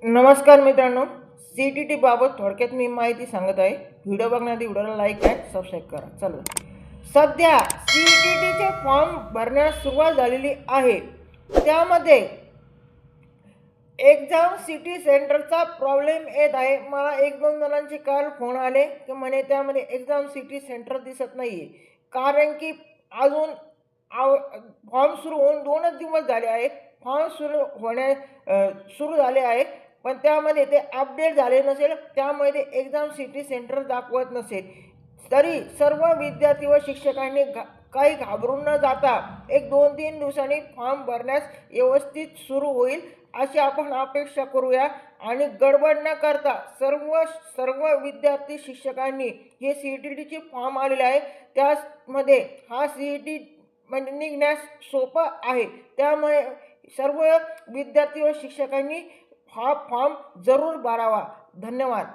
नमस्कार मित्रांनो, CTT बाबत थोडक्यात मी माहिती सांगत आहे. व्हिडिओ बघण्याआधी व्हिडिओला लाईक आणि सबस्क्राईब करा. चला, सध्या CTTचे फॉर्म भरण्यास सुरुवात झालेली आहे. त्यामध्ये एक्झाम सिटी सेंटरचा प्रॉब्लेम येत आहे. मला 1-2 जणांचे काल फोन आले की म्हणे त्यामध्ये एक्झाम सिटी सेंटर दिसत नाही आहे. कारण की अजून फॉर्म सुरू होऊन 2च दिवस झाले आहेत. फॉर्म सुरू झाले आहेत, पण त्यामध्ये ते अपडेट झाले नसेल, त्यामुळे ते एक्झाम सिटी सेंटर दाखवत नसेल. तरी सर्व विद्यार्थी व शिक्षकांनी काही घाबरून न जाता 1-2-3 दिवसांनी फॉर्म भरण्यास व्यवस्थित सुरू होईल अशी आपण अपेक्षा करूया. आणि गडबड न करता सर्व सर्व विद्यार्थी शिक्षकांनी हे CTTचे फॉर्म आलेले आहे, त्यामध्ये हा CET म्हणजे निघण्यास सोपं आहे. त्यामुळे सर्व विद्यार्थी व शिक्षकांनी हा फॉर्म जरूर भरावा. धन्यवाद.